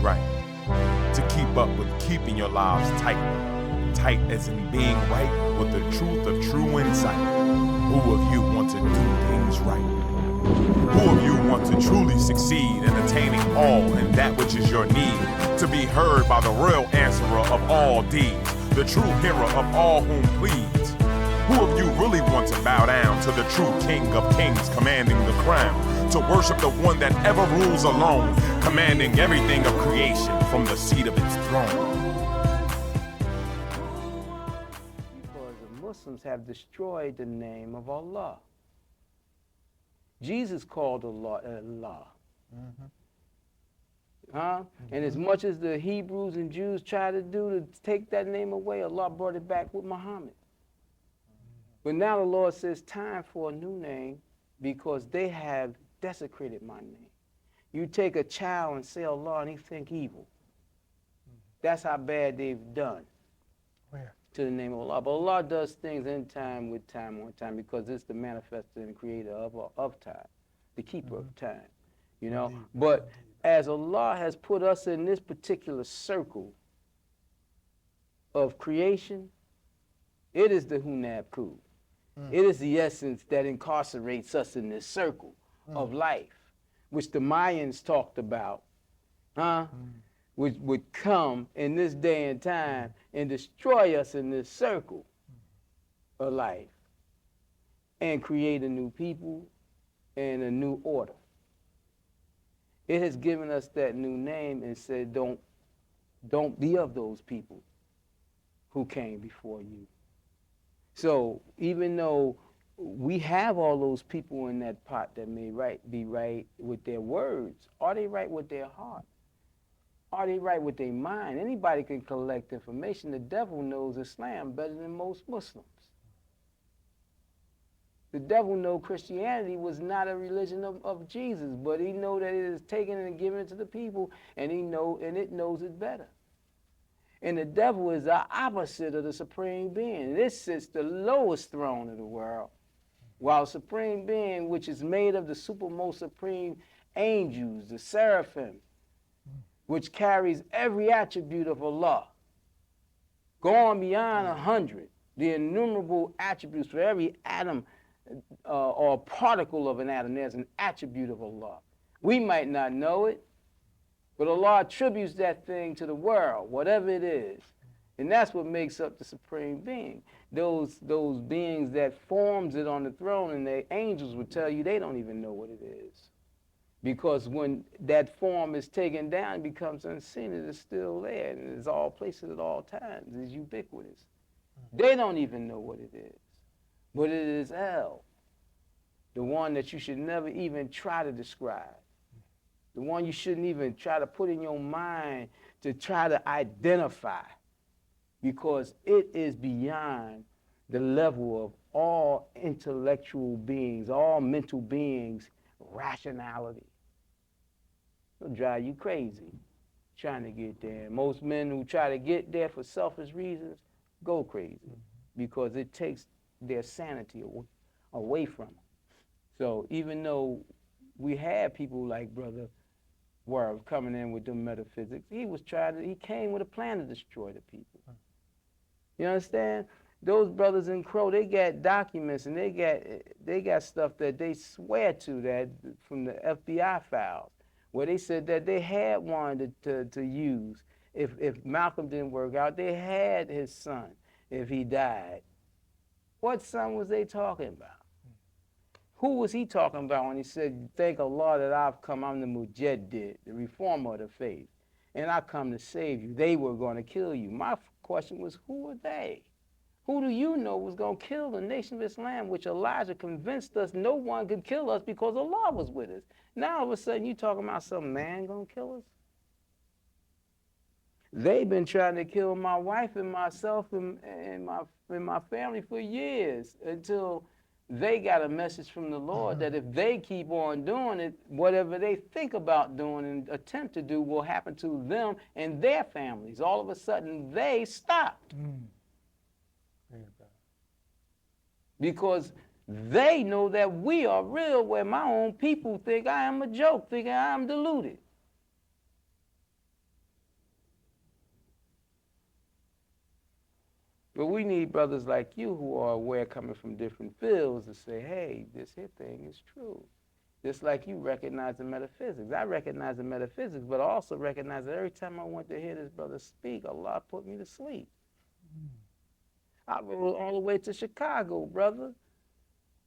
right, to keep up with keeping your lives tight as in being right with the truth of true insight. Who of you want to do things right? Who of you want to truly succeed in attaining all in that which is your need, to be heard by the real answerer of all deeds, the true hearer of all whom pleads? Who of you really want to bow down to the true King of Kings commanding the crown, to worship the one that ever rules alone, commanding everything of creation from the seat of its throne? Because the Muslims have destroyed the name of Allah. Jesus called Allah Allah. And as much as the Hebrews and Jews tried to do to take that name away, Allah brought it back with Muhammad. But now the Lord says, time for a new name, because they have desecrated my name. You take a child and say Allah and he think evil. That's how bad they've done to the name of Allah. But Allah does things in time, with time, on time, because it's the manifester and creator of time, the keeper of time, you know. But as Allah has put us in this particular circle of creation, it is the Hunab Ku. It is the essence that incarcerates us in this circle of life, which the Mayans talked about, which would come in this day and time and destroy us in this circle of life and create a new people and a new order. It has given us that new name and said, don't be of those people who came before you. So even though we have all those people in that pot that may be right with their words, are they right with their heart? Are they right with their mind? Anybody can collect information. The devil knows Islam better than most Muslims. The devil knows Christianity was not a religion of Jesus, but he knows that it is taken and given to the people, and it knows it better. And the devil is the opposite of the supreme being. This sits the lowest throne of the world, while supreme being, which is made of the supermost supreme angels, the seraphim, which carries every attribute of Allah, going beyond 100, the innumerable attributes for every atom or particle of an atom. There's an attribute of Allah. We might not know it, but Allah attributes that thing to the world, whatever it is. And that's what makes up the supreme being. Those beings that forms it on the throne, and the angels would tell you they don't even know what it is. Because when that form is taken down, it becomes unseen. It is still there, and it's all places at all times. It's ubiquitous. They don't even know what it is. But it is El, the one that you should never even try to describe. The one you shouldn't even try to put in your mind to try to identify, because it is beyond the level of all intellectual beings, all mental beings, rationality. It'll drive you crazy trying to get there. Most men who try to get there for selfish reasons go crazy, because it takes their sanity away from them. So even though we had people like Brother World coming in with the metaphysics, he came with a plan to destroy the people. You understand? Those brothers in Crow, they got documents and they got stuff that they swear to, that from the FBI files, where they said that they had one to use if Malcolm didn't work out. They had his son if he died. What son was they talking about? Who was he talking about when he said, thank Allah that I've come, I'm the Mujaddid, the reformer of the faith, and I come to save you. They were going to kill you. My question was, who were they? Who do you know was going to kill the nation of Islam, which Elijah convinced us no one could kill us because Allah was with us? Now all of a sudden you talking about some man going to kill us? They've been trying to kill my wife and myself and my family for years, until they got a message from the Lord that if they keep on doing it, whatever they think about doing and attempt to do will happen to them and their families. All of a sudden, they stopped. Because they know that we are real, where my own people think I am a joke, thinking I am deluded. But we need brothers like you who are aware, coming from different fields, to say, hey, this here thing is true. Just like you recognize the metaphysics. I recognize the metaphysics, but I also recognize that every time I went to hear this brother speak, Allah put me to sleep. I rode all the way to Chicago, brother.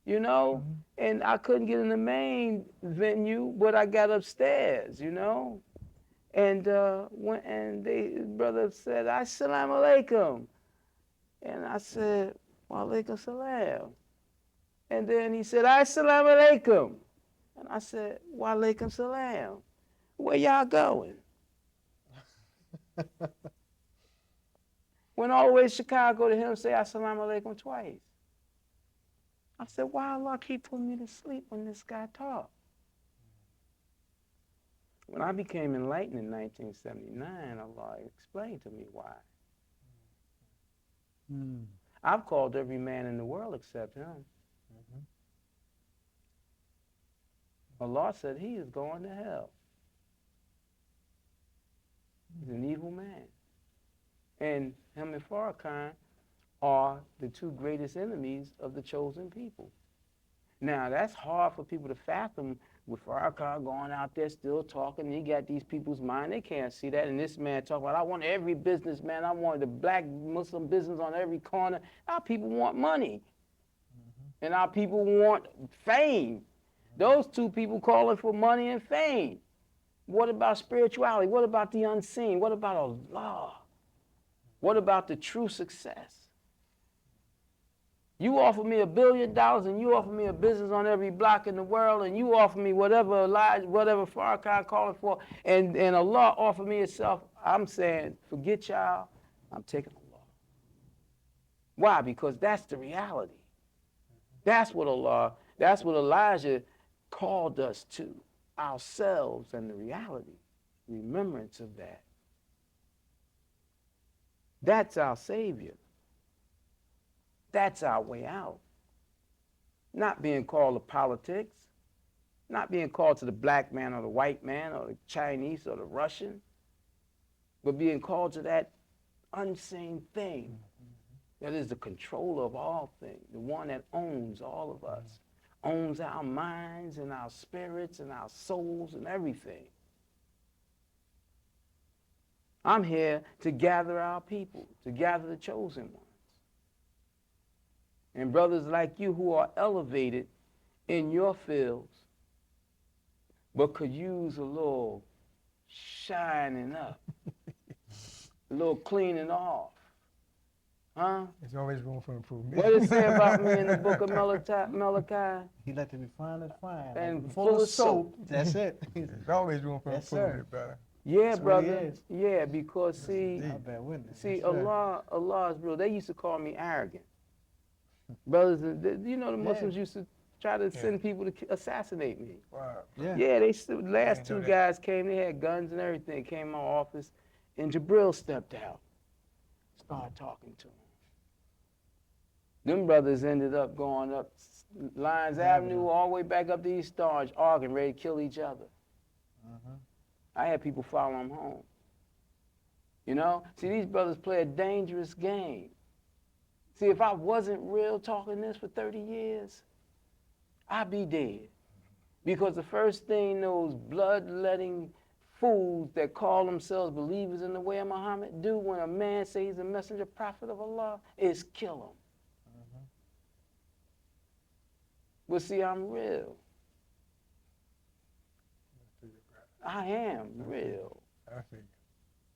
You know? And I couldn't get in the main venue, but I got upstairs, you know? And brother said, Assalamu alaikum. And I said, wa alaikum salam. And then he said, Assalamu alaikum. And I said, wa alaikum salam. Where y'all going? Went all the way to Chicago to him, say Assalamu alaikum twice. I said, why Allah keep putting me to sleep when this guy talk? When I became enlightened in 1979, Allah explained to me why. I've called every man in the world except him. Allah said he is going to hell. He's an evil man. And him and Farrakhan are the two greatest enemies of the chosen people. Now, that's hard for people to fathom, with Farrakhan going out there still talking, and he got these people's mind, they can't see that. And this man talking about, I want every businessman, I want the black Muslim business on every corner. Our people want money. And our people want fame. Those two people calling for money and fame. What about spirituality? What about the unseen? What about Allah? What about the true success? You offer me $1 billion and you offer me a business on every block in the world, and you offer me whatever Farrakhan calling for, and Allah offer me itself. I'm saying, forget y'all, I'm taking Allah. Why? Because that's the reality. That's what Elijah called us to, ourselves and the reality, remembrance of that. That's our Savior. That's our way out. Not being called to politics, not being called to the black man or the white man or the Chinese or the Russian, but being called to that unseen thing that is the controller of all things, the one that owns all of us, owns our minds and our spirits and our souls and everything. I'm here to gather our people, to gather the chosen ones. And brothers like you who are elevated in your fields, but could use a little shining up, a little cleaning off. Huh? There's always room for improvement. What does it say about me in the book of Malachi? He let to be fine and fine. And Like full of soap. That's it. There's always room for Yes, improvement, brother. Yeah, That's what brother. he is. Yeah, because see, I bear witness. see, Yes, sir. Allah is real. They used to call me arrogant. Brothers, you know the Muslims used to try to send people to assassinate me. Wow. Yeah. Yeah, last do two that. guys came, they had guns and everything, came in my office, and Jabril stepped out, started talking to him. Them brothers ended up going up Lyons Avenue all the way back up to East Orange, arguing, ready to kill each other. I had people follow them home. You know? See, these brothers play a dangerous game. See, if I wasn't real talking this for 30 years, I'd be dead. Because the first thing those bloodletting fools that call themselves believers in the way of Muhammad do when a man says he's a messenger, prophet of Allah, is kill him. But see, I'm real. I am real. I think.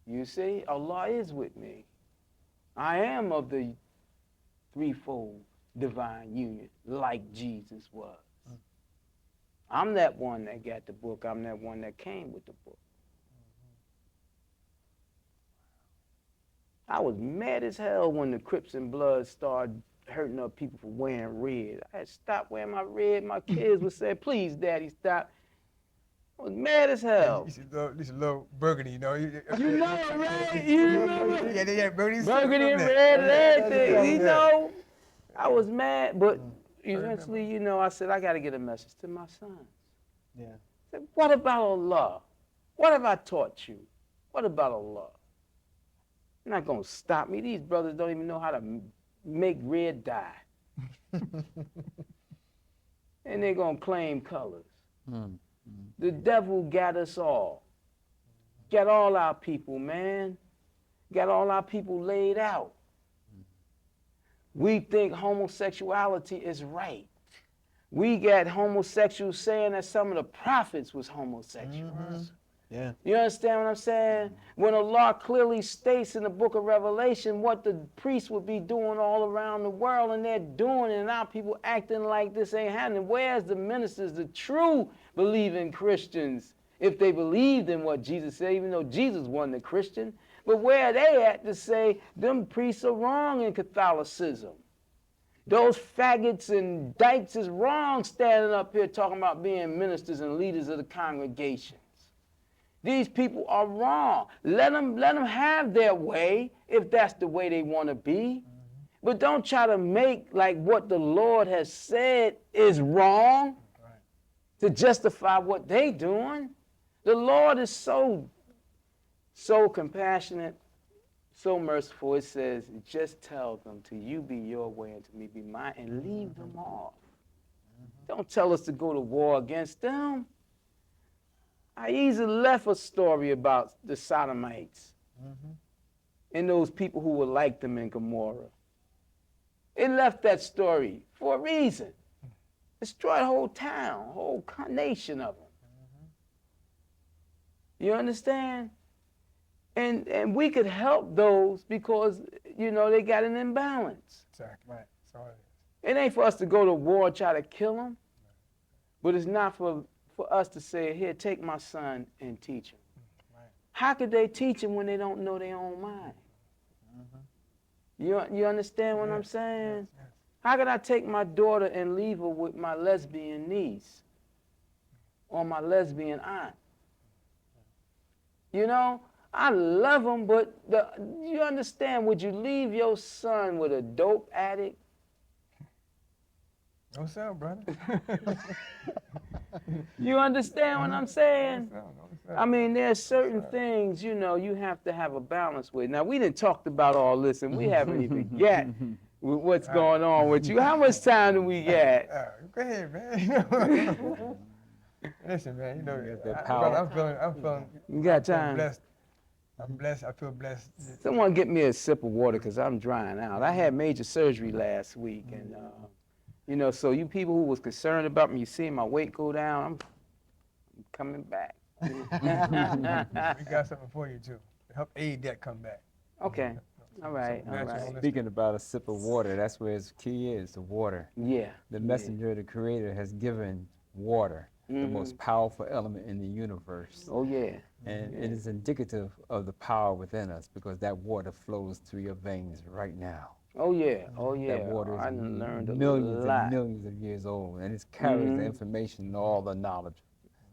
You see, Allah is with me. I am of the threefold divine union, like Jesus was. I'm that one that got the book. I'm that one that came with the book. I was mad as hell when the Crips and Bloods started hurting up people for wearing red. I had stopped wearing my red. My kids would say, please, Daddy, stop. I was mad as hell. This is a little burgundy, you know. You know it, right? You remember? Yeah, burgundy. Burgundy and red and everything, you know. I was mad, but eventually, you know, I said, I got to get a message to my sons. Yeah. I said, what about Allah? What have I taught you? What about Allah? not going to stop me. These brothers don't even know how to make red dye. And they're going to claim colors. The devil got us all. Got all our people, man. Got all our people laid out. We think homosexuality is right. We got homosexuals saying that some of the prophets was homosexuals. Yeah. You understand what I'm saying? When Allah clearly states in the book of Revelation what the priests would be doing all around the world, and they're doing it, and our people acting like this ain't happening. Where's the ministers, the true believing Christians, if they believed in what Jesus said, even though Jesus wasn't a Christian? But where are they at to say them priests are wrong in Catholicism? Those faggots and dykes is wrong standing up here talking about being ministers and leaders of the congregations. These people are wrong. Let them have their way if that's the way they want to be. But don't try to make like what the Lord has said is wrong to justify what they doing. The Lord is so compassionate, so merciful. It says, just tell them to you be your way and to me be mine, and leave them off. Don't tell us to go to war against them. Ahezaah left a story about the Sodomites and those people who were like them in Gomorrah. It left that story for a reason. Destroyed a whole town, whole nation of them. You understand? And we could help those because, you know, they got an imbalance. Exactly. Right. That's all it is. It ain't for us to go to war and try to kill them, but it's not for us to say, here, take my son and teach him. Right. How could they teach him when they don't know their own mind? You understand what I'm saying? Yes. How could I take my daughter and leave her with my lesbian niece or my lesbian aunt? You know, I love them, but you understand, would you leave your son with a dope addict? No sound, brother. You understand what I'm saying? No sound. I mean, there's certain things, you know, you have to have a balance with. Now, we done talked about all this, and we haven't even get with what's going on with you. How much time do we get? Go ahead, man. Listen, man, you know, I'm feeling You got time? blessed. I'm blessed. I feel blessed. Someone get me a sip of water because I'm drying out. I had major surgery last week, and you know, so you people who was concerned about me, you seeing my weight go down, I'm coming back. We got something for you too. To help aid that come back. Okay. All right. All right. Speaking about a sip of water, that's where its key is, the water. Yeah. The messenger of the Creator has given water, the most powerful element in the universe. Oh yeah. And it is indicative of the power within us because that water flows through your veins right now. Oh yeah. Oh yeah. That water is I learned a millions lot. and millions of years old, and it carries the information and all the knowledge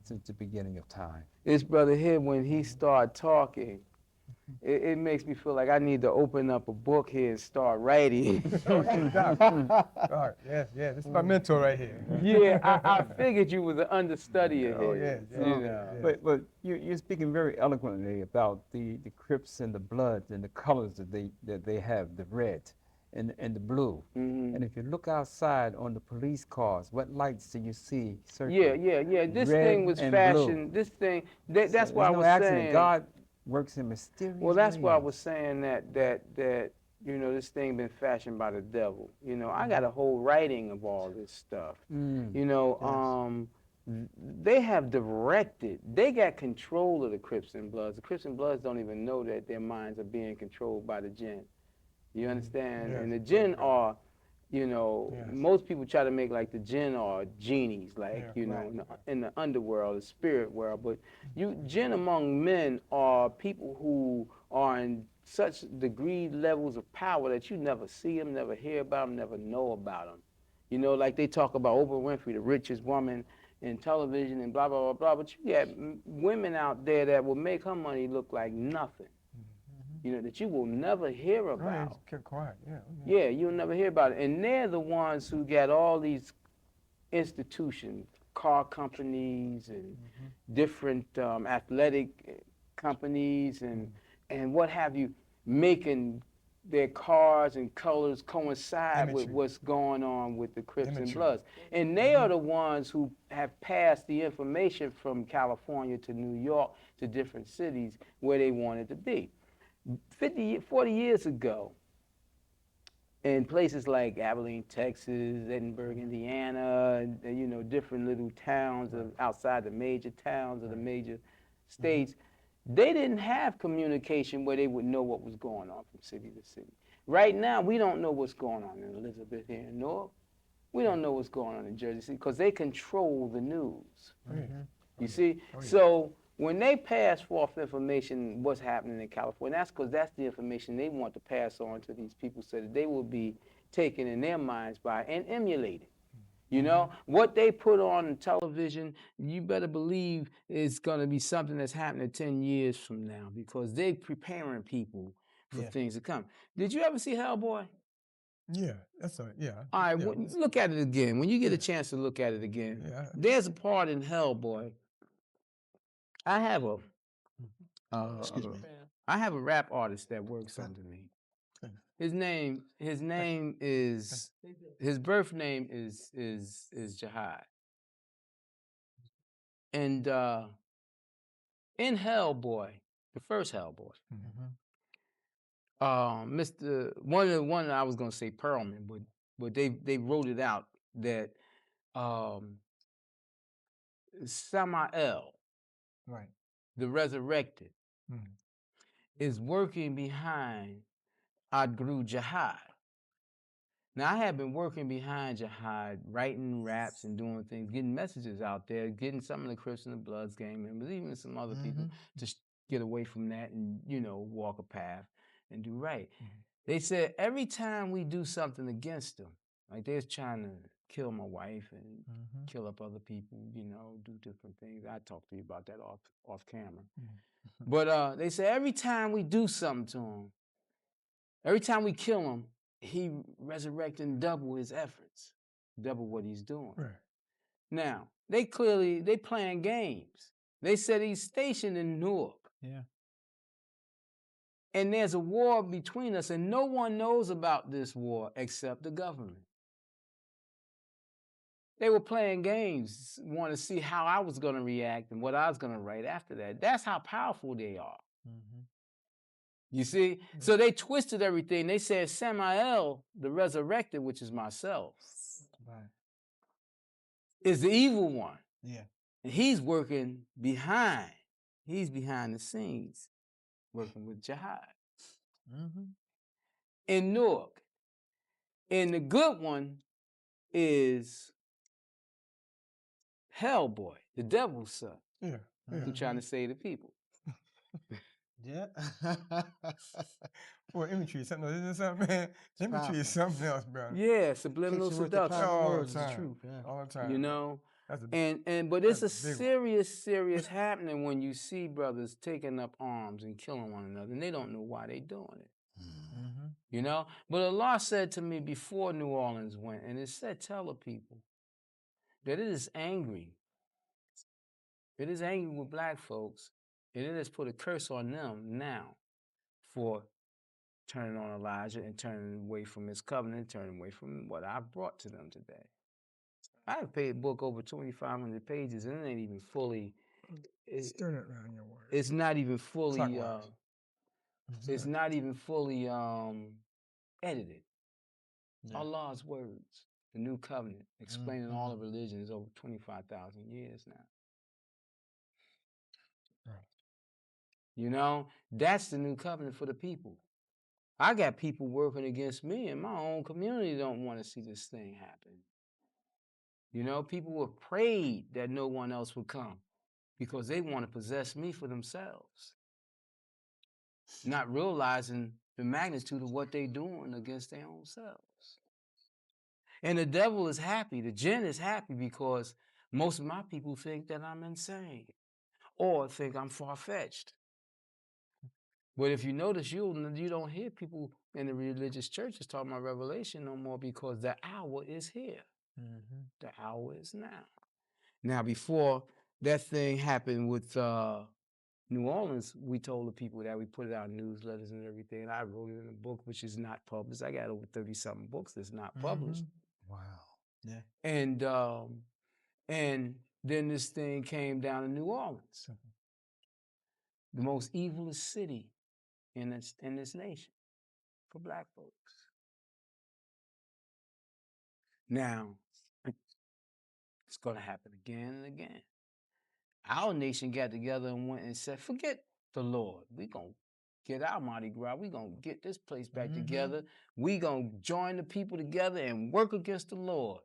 since the beginning of time. This brother here, when he started talking, it makes me feel like I need to open up a book here and start writing. Yes. This is my mentor right here. Yeah, I figured you was an understudy of his. Oh, yes. You know. But you're speaking very eloquently about the Crips and the Bloods and the colors that they have, the red and the blue. And if you look outside on the police cars, what lights do you see circling? Yeah. This Red thing was and fashioned. blue. This thing, that's why I There's was no accident. saying. God works in mysterious Well, that's why I ways. was saying that you know, this thing been fashioned by the devil. You know, I got a whole writing of all this stuff. You know, they have directed, they got control of the Crips and Bloods. The Crips and Bloods don't even know that their minds are being controlled by the jinn. You understand? Yes. And the jinn are, you know, most people try to make like the jinn are genies, like, you know, in the underworld, the spirit world. But jinn among men are people who are in such degree levels of power that you never see them, never hear about them, never know about them. You know, like they talk about Oprah Winfrey, the richest woman in television and blah, blah, blah, blah. But you got women out there that will make her money look like nothing. You know, that you will never hear about. Keep quiet. Yeah, you'll never hear about it. And they're the ones who got all these institutions, car companies and different athletic companies and what have you. making their cars and colors coincide with Imagery. what's going on with the Crips and Imagery. Bloods. And they are the ones who have passed the information from California to New York to different cities where they wanted to be. 40 years ago, in places like Abilene, Texas, Edinburgh, Indiana, and, you know, different little towns outside the major towns of the major states, they didn't have communication where they would know what was going on from city to city. Right now, we don't know what's going on in Elizabeth here in Newark. We don't know what's going on in Jersey City because they control the news. You see? So when they pass forth information, what's happening in California, that's because that's the information they want to pass on to these people so that they will be taken in their minds by and emulated. You know, what they put on television, you better believe is going to be something that's happening 10 years from now because they're preparing people for things to come. Did you ever see Hellboy? Yeah, that's a yeah. All right, yeah, look at it again. When you get a chance to look at it again, there's a part in Hellboy. I have a I have a rap artist that works under me. His birth name is A.H.A.D. And in Hellboy, the first Hellboy, one I was gonna say Perlman, but they wrote it out that Samael, right, the resurrected, is working behind A.H.A.D. Now, I have been working behind A.H.A.D, writing raps and doing things, getting messages out there, getting some of the Crips and the Bloods gang members, even some other people, to get away from that and, you know, walk a path and do right. They said every time we do something against them, like they're trying to kill my wife and kill up other people, you know, do different things. I talked to you about that off camera. But they said every time we do something to him, every time we kill him, he resurrects and double his efforts, double what he's doing. right. Now, they playing games. They said he's stationed in Newark. Yeah. And there's a war between us, and no one knows about this war except the government. They were playing games, want to see how I was going to react and what I was going to write after that. That's how powerful they are. You see? So they twisted everything. They said Samael, the resurrected, which is myself, is the evil one. Yeah. And he's working behind. He's behind the scenes, working with A.H.A.D. In Newark. And the good one is Hellboy, the devil's son. Yeah. Who's trying to save the people. Yeah. Boy, imagery is something else, isn't it something, man? Imagery is something else, bro. Yeah, subliminal Hits you with the seduction. power All the words, the time. truth, yeah. All the time. You know? That's a, But it's a that's a big one. serious happening when you see brothers taking up arms and killing one another, and they don't know why they're doing it. You know? But Allah said to me before New Orleans went, and it said, tell the people that it is angry. It is angry with black folks, and it has put a curse on them now for turning on Elijah and turning away from his covenant, turning away from what I brought to them today. I have paid a book over 2,500 pages, and it ain't even fully. Stir it around your words. It's not even fully. Clockwise. It's not even fully edited. Allah's words, the new covenant, explaining all of religions over 25,000 years now. Right. You know, that's the new covenant for the people. I got people working against me, and my own community don't want to see this thing happen. You know, people were prayed that no one else would come because they want to possess me for themselves, not realizing the magnitude of what they're doing against their own selves. And the devil is happy, the jinn is happy because most of my people think that I'm insane or think I'm far-fetched. But if you notice, you don't hear people in the religious churches talking about revelation no more because the hour is here. The hour is now. Now, before that thing happened with New Orleans, we told the people that we put it out in newsletters and everything. And I wrote it in a book, which is not published. I got over 30-something books that's not published. Wow. Yeah. And then this thing came down to New Orleans, the most evilest city in this nation for black folks. Now, it's going to happen again and again. Our nation got together and went and said, forget the Lord. We're going to get our Mardi Gras. We're going to get this place back together. We're going to join the people together and work against the Lord.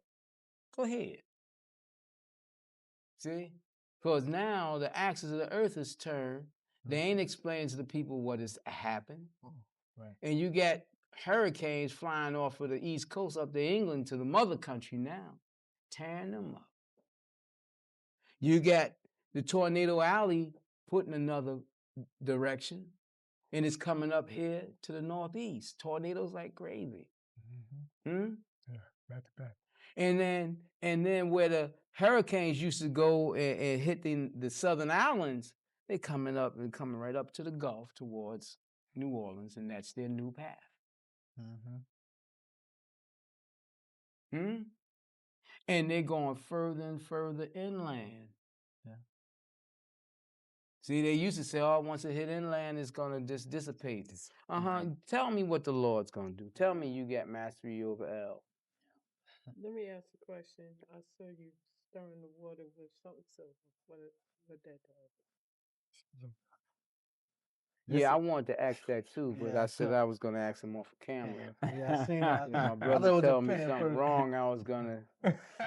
Go ahead. See? Because now the axis of the earth is turned. They ain't explaining to the people what has happened. Right. And you got hurricanes flying off of the East Coast up to England, to the mother country now, tearing them up. You got the tornado alley putting another direction, and it's coming up here to the northeast. Tornadoes like crazy. Yeah, back to back. And then where the hurricanes used to go and hit the southern islands, they're coming up and coming right up to the Gulf towards New Orleans, and that's their new path. And they're going further and further inland. Yeah. See, they used to say, oh, once it hit inland, it's going to just dissipate. Tell me what the Lord's going to do. Tell me you got mastery over El. Let me ask a question. I saw you stirring the water with something silver. What that does? Yeah, I wanted to ask that too, but I said I was going to ask him off camera. Yeah, I seen that. My brother tell me something wrong, I was going to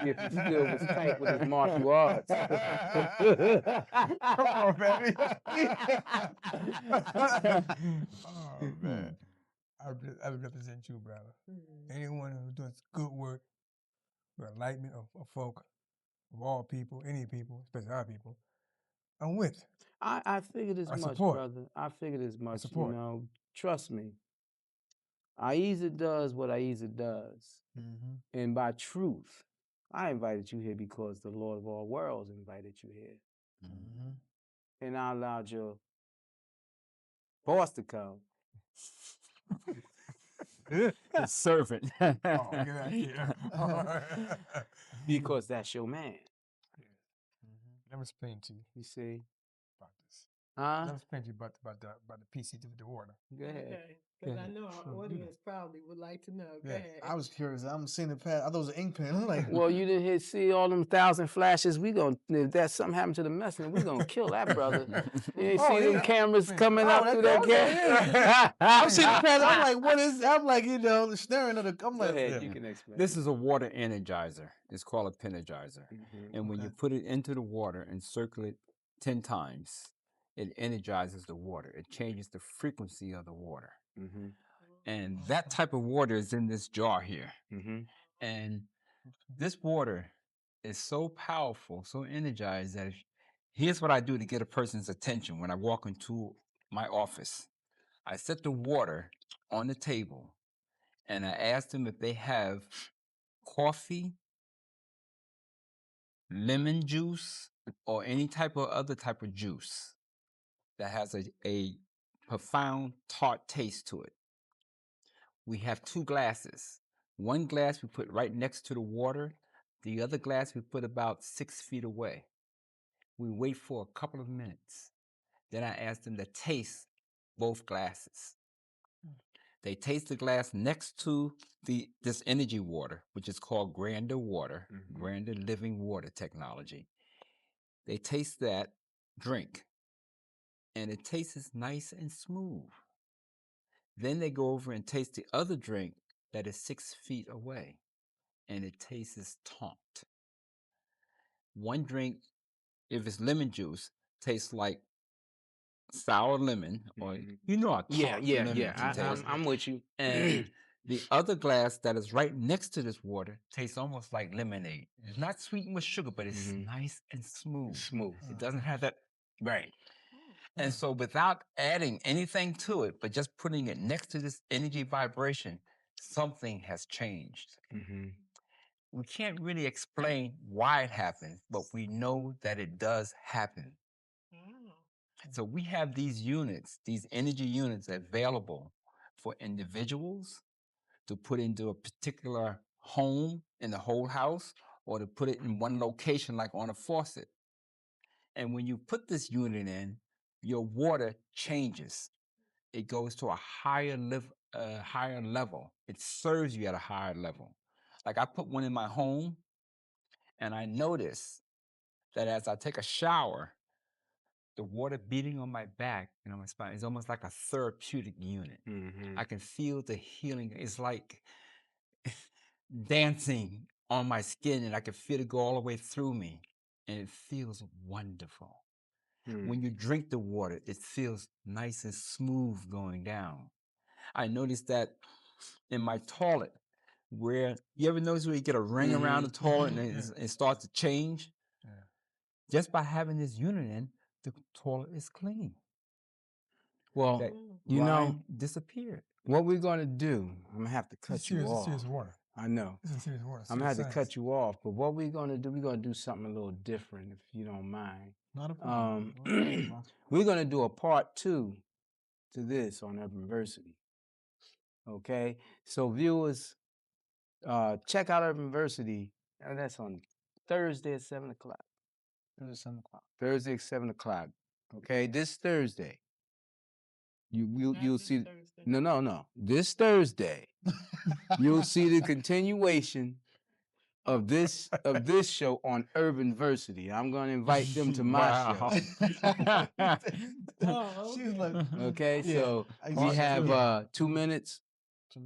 see if he still was tight with his martial arts. Come on, baby. Oh, man. I represent you, brother. Anyone who does good work for enlightenment of folk, of all people, any people, especially our people, I'm with. I figured as much, brother. I figured as much. You know, trust me. Ahezaah does what Ahezaah does. And by truth, I invited you here because the Lord of all worlds invited you here. And I allowed your boss to come. The servant. Oh, get out here. Because that's your man. Let me explain to you. You see? About this. Let me Huh? explain to you about the PC to the water. Go ahead. Okay. Because I know our audience probably would like to know. Go ahead. I was curious. I'm seeing the pad. I thought it was an ink pen. I'm like, Well, you didn't see all them 1,000 flashes. If that something happened to the messenger, we gonna kill that brother. You ain't see them cameras coming up through that gap? I'm seeing the pad. I'm like, what is? I'm like, the staring at the. I'm Go like, ahead, you can explain. This is a water energizer. It's called a penigizer. And when you put it into the water and circle it 10 times, it energizes the water. It changes the frequency of the water. And that type of water is in this jar here. And this water is so powerful, so energized that here's what I do to get a person's attention when I walk into my office. I set the water on the table and I ask them if they have coffee, lemon juice, or any type of other type of juice that has a profound tart taste to it. We have 2 glasses. One glass we put right next to the water. The other glass we put about 6 feet away. We wait for a couple of minutes. Then I ask them to taste both glasses. They taste the glass next to this energy water, which is called Grander Water, Grander Living Water Technology. They taste that drink, and it tastes nice and smooth. Then they go over and taste the other drink that is 6 feet away, and it tastes taunt. One drink, if it's lemon juice, tastes like sour lemon, or you know how taunt lemon can taste. I'm with you. And the other glass that is right next to this water tastes almost like lemonade. It's not sweetened with sugar, but it's nice and smooth. It doesn't have that. Right. And so without adding anything to it, but just putting it next to this energy vibration, something has changed. We can't really explain why it happens, but we know that it does happen. So we have these units, these energy units available for individuals to put into a particular home in the whole house, or to put it in one location like on a faucet. And when you put this unit in, your water changes. It goes to a higher level. It serves you at a higher level. Like I put one in my home, and I notice that as I take a shower, the water beating on my back and on my spine is almost like a therapeutic unit. I can feel the healing. It's like dancing on my skin, and I can feel it go all the way through me, and it feels wonderful. When you drink the water, it feels nice and smooth going down. I noticed that in my toilet, where you ever notice where you get a ring around the toilet and it starts to change? Yeah. Just by having this unit in, the toilet is clean. Well, That you know, disappeared. what we're going to do, I'm going to have to cut you off. Serious water. I know. This is serious water. I'm going to have to Serious cut you off. But what we're going to do, we're going to do something a little different, if you don't mind. Not a problem. We're going to do a part 2 to this on Urbanversity. Okay? So viewers, check out Urbanversity. And that's on Thursday at 7 o'clock. Thursday at 7 o'clock. Okay? This Thursday. You'll see. Thursday. No. This Thursday, you'll see the continuation of this show on Urbanversity. I'm going to invite them to my show. She's like, Okay, yeah, so we part have 2. 2 minutes. So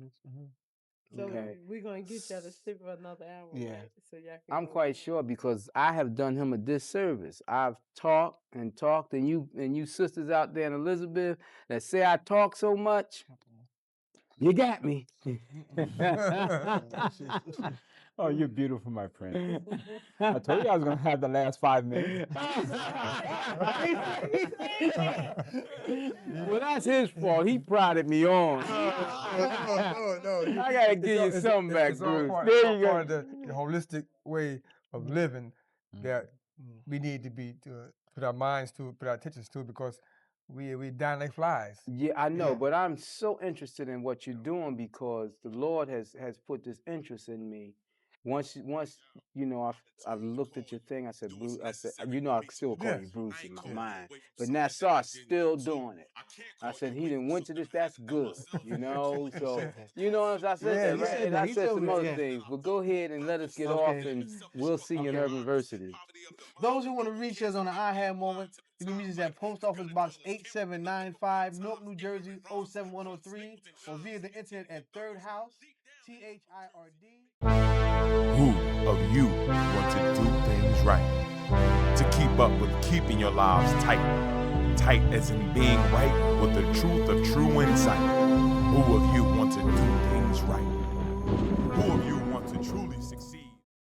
Okay. we're gonna get y'all to stick for another hour. Yeah. Right? So y'all can I'm go quite on. sure because I have done him a disservice. I've talked, and you sisters out there in Elizabeth that say I talk so much, you got me. Oh, you're beautiful, my friend. I told you I was going to have the last 5 minutes. Well, that's his fault. He prodded me on. No. I gotta give you something back, It's all Bruce. part, There all you go. part of the holistic way of living that we need to put our minds to, put our attentions to, because we dying like flies. Yeah, I know, Yeah. but I'm so interested in what you're doing because the Lord has put this interest in me. Once you know, I've looked at your thing. I said, Bruce. I said, you know, I still call you Bruce in my mind, but now Sar's still doing it. I said he didn't went to this. That's good, you know. So you know what I said Yeah, that, he right? said And that. I He said told some me that, other yeah. things. But go ahead and let us get off, and we'll see you in Urbanversity. Those who want to reach us on the I-Had moment, you can reach us at Post Office Box 8795, Newark, New Jersey 07103, or via the internet at Third House, THIRD. Who of you want to do things right? To keep up with keeping your lives tight. Tight as in being right with the truth of true insight. Who of you want to do things right? Who of you want to truly succeed?